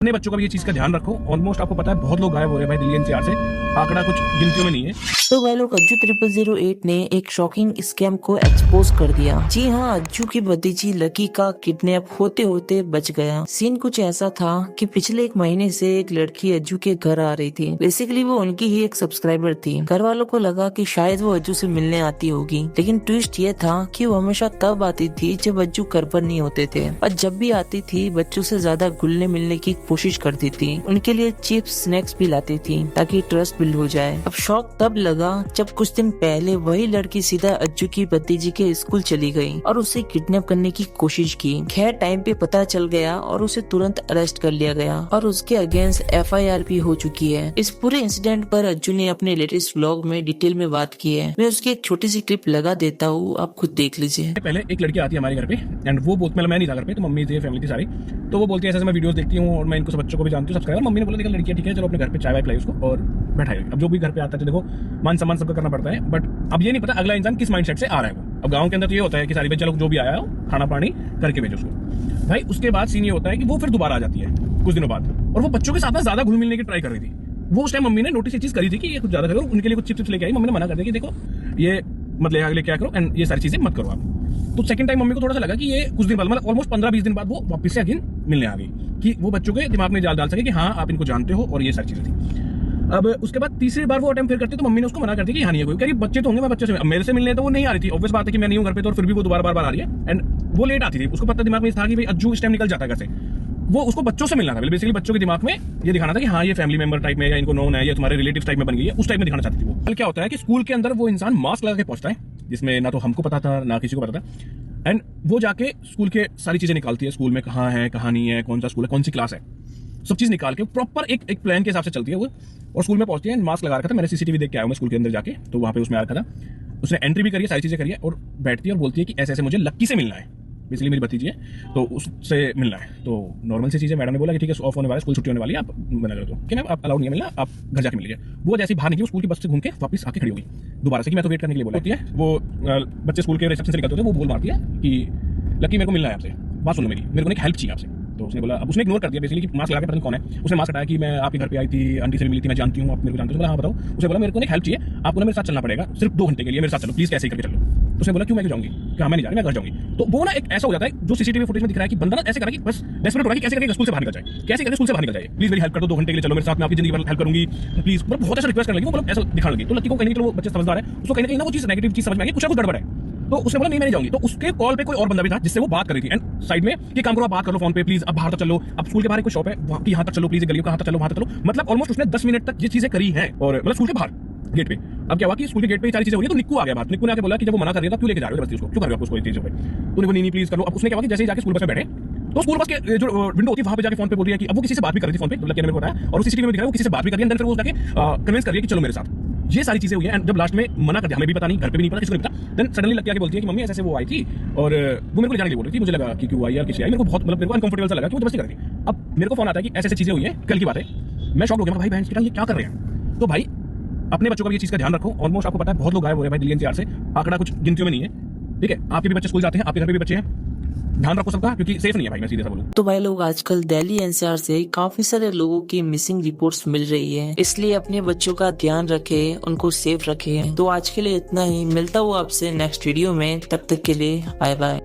अपने बच्चों का भी ये चीज का ध्यान रखो। ऑलमोस्ट आपको पता है बहुत लोग गायब हो रहे हैं भाई दिल्ली एनसीआर से, आंकड़ा कुछ गिनतियों में नहीं है। तो भाई लोग अज्जू 0008 ने एक शॉकिंग स्कैम को एक्सपोज कर दिया। जी हाँ, अज्जू की भतीजी लकी का किडनैप होते होते बच गया। सीन कुछ ऐसा था कि पिछले 1 महीने से एक लड़की अज्जू के घर आ रही थी। बेसिकली वो उनकी ही एक सब्सक्राइबर थी। घर वालों को लगा कि शायद वो अज्जू से मिलने आती होगी, लेकिन ट्विस्ट ये था कि वो हमेशा तब आती थी जब अज्जू घर पर नहीं होते थे, और जब भी आती थी बच्चों से ज्यादा घुलने मिलने की कोशिश करती थी। उनके लिए चिप्स स्नैक्स भी लाती थी ताकि ट्रस्ट बिल्ड हो जाए। अब शौक तब लगा जब कुछ दिन पहले वही लड़की सीधा अज्जू की भतीजी के स्कूल चली गई और उसे किडनैप करने की कोशिश की। खैर टाइम पे पता चल गया और उसे तुरंत अरेस्ट कर लिया गया और उसके अगेंस्ट FIR भी हो चुकी है। इस पूरे इंसिडेंट पर अज्जू ने अपने लेटेस्ट व्लॉग में डिटेल में बात की है। मैं उसकी एक छोटी सी क्लिप लगा देता हूँ, आप खुद देख लीजिए। पहले एक लड़की आती है हमारे घर पे एंड वो बहुत, मतलब मैं नहीं था घर पे, तो मम्मी थी, फैमिली थी सारी, तो वो बोलती है ऐसे मैं वीडियोस देखती हूँ और मैं इनको सब बच्चों को भी जानती हूँ सब्सक्राइबर। मम्मी ने बोला देखा लड़की ठीक है, चलो अपने घर पे चाय वाय पिलाई उसको और बैठाई। अब जो भी घर पे आता है तो देखो मान सम्मान सबका करना पड़ता है, बट अब ये नहीं पता अगला इंसान किस माइंडसेट से आ रहा है वो। अब गाँव के अंदर तो ये होता है कि सारी बच्चे लोग जो भी आया हो खाना पानी करके भेजो उसको। भाई उसके बाद सीन ये होता है कि वो फिर दोबारा आ जाती है कुछ दिनों बाद, और वो बच्चों के साथ ना ज्यादा घुल मिलने की ट्राई कर रही थी। वो उस टाइम मम्मी ने नोटिस ये चीज करी थी कि ये कुछ ज्यादा करो, उनके लिए कुछ चिप्स लेके आई। मम्मी ने मना कर दिया कि देखो ये मत ले क्या करो एंड ये सारी चीजें मत करो आप। तो सेकंड टाइम मम्मी को थोड़ा सा लगा कि ये कुछ दिन बाद, मतलब ऑलमोस्ट 15-20 दिन बाद वो वापस से अगेन मिलने आ गई कि वो बच्चों के दिमाग में जाल डाल सके कि हाँ आप इनको जानते हो, और ये सारी चीजें थी। अब उसके बाद तीसरी बार वो अटेम्प्ट फिर करती तो मम्मी ने उसको मना कर दिया कि हाँ नहीं है कोई, कह बच्चे तो होंगे, मैं बच्चे से मेरे से मिलने तो वो नहीं आ रही थी। ऑब्वियस बात है कि मैं नहीं हूँ घर पे, तो फिर भी वो दोबारा बार आ रही है एंड वो लेट आती थी। उसको पता दिमाग में था कि भाई अज्जू इस टाइम निकल जाता है घर से, वो उसको बच्चों से मिलना था। बेसिकली बच्चों के दिमाग में ये दिखाना था कि हाँ ये फैमिली मेंबर टाइप में या इनको नोन है, ये तुम्हारे रिलेटिव टाइप में बन गई है, उस टाइप में दिखाना चाहती थी वो। कल क्या होता है कि स्कूल के अंदर वो इंसान मास्क लगा के पहुंचता है, जिसमें ना तो हमको पता था ना किसी को पता था, एंड वो जाके स्कूल के सारी चीजें निकालती है, स्कूल में कहाँ है कहाँ नहीं है, कौन सा स्कूल है, कौन सी क्लास है, सब चीज निकाल के प्रॉपर एक प्लान के हिसाब से चलती है वो। और स्कूल में पहुंचती है, मास्क लगा रखा था, मैंने CCTV देख के आया हूं मैं स्कूल के अंदर जाके, तो वहां पे उसमें आ रखा था। उसने एंट्री भी करी है, सारी चीजें करी है, और बैठती है और बोलती है कि ऐसे ऐसे मुझे लक्की से मिलना है। बेसिकली मेरी भतीजी है तो उससे मिलना है। तो नॉर्मल सी चीज़ है। मैडम ने बोला कि ठीक है ऑफ होने वाला है, स्कूल छुट्टी होने वाली है, आप मना कर दो कि ना आप अलाउड नहीं है मिलना, आप घर जाके मिल लीजिए। वो जैसे बाहर निकली स्कूल की बस से घूम के वापस आके खड़ी होगी दोबारा से कि मैं तो वेट करने के लिए बोला होती है। वो बच्चे स्कूल के रिसेप्शन से निकलते थे, वो बोल मारती है कि लकी मेरे को मिलना है आपसे, बात सुनो मेरी, मेरे को एक हेल्प चाहिए आपसे। तो उसने बोला, अब उसने इग्नोर कर दिया बेसिकली कि मास्क लगा के पता नहीं कौन है। उसने मास्क हटाया कि मैं आपके घर पे आई थी, आंटी से मिली थी, मैं जानती हूँ आप मेरे को जानते हो। हाँ बताओ। उसने बोला मेरे को एक हेल्प चाहिए, आपको ना मेरे साथ चलना पड़ेगा सिर्फ 2 घंटे के लिए, मेरे साथ चलो प्लीज, कैसे करके चलो। तो उसने बोला क्यों, मैं क्यों जाऊंगी, क्या मैं नहीं जा रही, मैं घर जाऊंगी। तो वो ना एक ऐसा हो जाता है जो CCTV फुटेज में दिख रहा है कि बंदा ना ऐसे करा कि बस डेस्परेट हो रहा है कि कैसे करके स्कूल से बाहर निकल जाए, कैसे करके स्कूल से बाहर निकल जाए, प्लीज मेरी हेल्प कर दो, 2 घंटे के लिए चलो मेरे साथ, मैं आपकी जिंदगी भर हेल्प करूंगी प्लीज। मतलब बहुत ऐसा रिक्वेस्ट करने लगी वो, मतलब ऐसा दिखाने लगी। तो लकी को कहीं नहीं, वो बच्चे समझदार है, उसको कहीं ना वो चीज नेगेटिव चीज समझ में आ गई, कुछ गड़बड़ है। तो उसने बोला नहीं मैं नहीं जाऊंगी। तो उसके कॉल पे कोई और बंदा भी था जिससे वो बात कर रही थी एंड साइड में कि काम करो, आप बात कर लो फोन पे प्लीज, अब बाहर तक चलो, अब स्कूल के बाहर कोई शॉप है वहां की, यहाँ तक चलो प्लीज, गलियों का यहाँ तक चलो, वहां तक चलो। मतलब ऑलमोस्ट उसने 10 मिनट तक ये चीजें करी है, और मतलब स्कूल के बाहर गेट पे। अब क्या हुआ कि स्कूल के गेट पे सारी चीजें हो रही है, तो निक्कू आ गया बात। निक्कू ने आके बोला कि जब वो मना कर रही था क्यों लेके जा रहे हो बस्ती उसको, क्यों कर रहे हो उसको ये चीजों पे। तो नहीं प्लीज करो। अब उसने क्या हुआ कि जैसे ही जाके स्कूल बस में बैठे तो स्कूल बस के जो विंडो होती है वहां पे जाके फोन पे बोल रही है कि अब वो किसी से बात भी कर रही थी फोन पे, लकी ने मेरे को बताया, और CCTV में दिख रहा है वो किसी से बात भी कर रही है, अंदर फिर वो जाके कन्विंस कर रही है कि चलो मेरे साथ। ये सारी चीजें हुई है एंड जब लास्ट में मना कर दिया, हमें भी पता नहीं, घर पे भी नहीं पता, किसी को नहीं पता, देन सडनली लकी आके बोलती है कि मम्मी ऐसे वो आई थी और वो मेरे को ले जाने के लिए बोल रही थी। मुझे लगा कि क्यों आई या किसी आई, मेरे को बहुत मतलब मेरे को अनकंफर्टेबल सा लगा कि वो जबरदस्ती कर रही थी। अब मेरे को फोन आता है कि ऐसे ऐसी चीजें हुई है, कल की बात है। मैं शॉक हो गया, भाई बहन ये क्या कर रहे हैं। तो भाई अपने बच्चों का भी ये चीज का ध्यान रखो। ऑलमोस्ट आपको पता है बहुत लोग गायब हो रहे हैं भाई दिल्ली NCR से, आंकड़ा कुछ गिनतियों में नहीं है। ठीक है, आपके भी बच्चे स्कूल जाते हैं, आपके घर पे भी बच्चे हैं, ध्यान रखो सबका, क्योंकि सेफ नहीं है भाई, मैं सीधे सा बोलूं। तो भाई लोग आजकल दिल्ली NCR से काफी सारे लोगों की मिसिंग रिपोर्ट्स मिल रही है, इसलिए अपने बच्चों का ध्यान रखें, उनको सेफ रखें। तो आज के लिए इतना ही, मिलता हूँ आपसे नेक्स्ट वीडियो में, तब तक के लिए बाय बाय।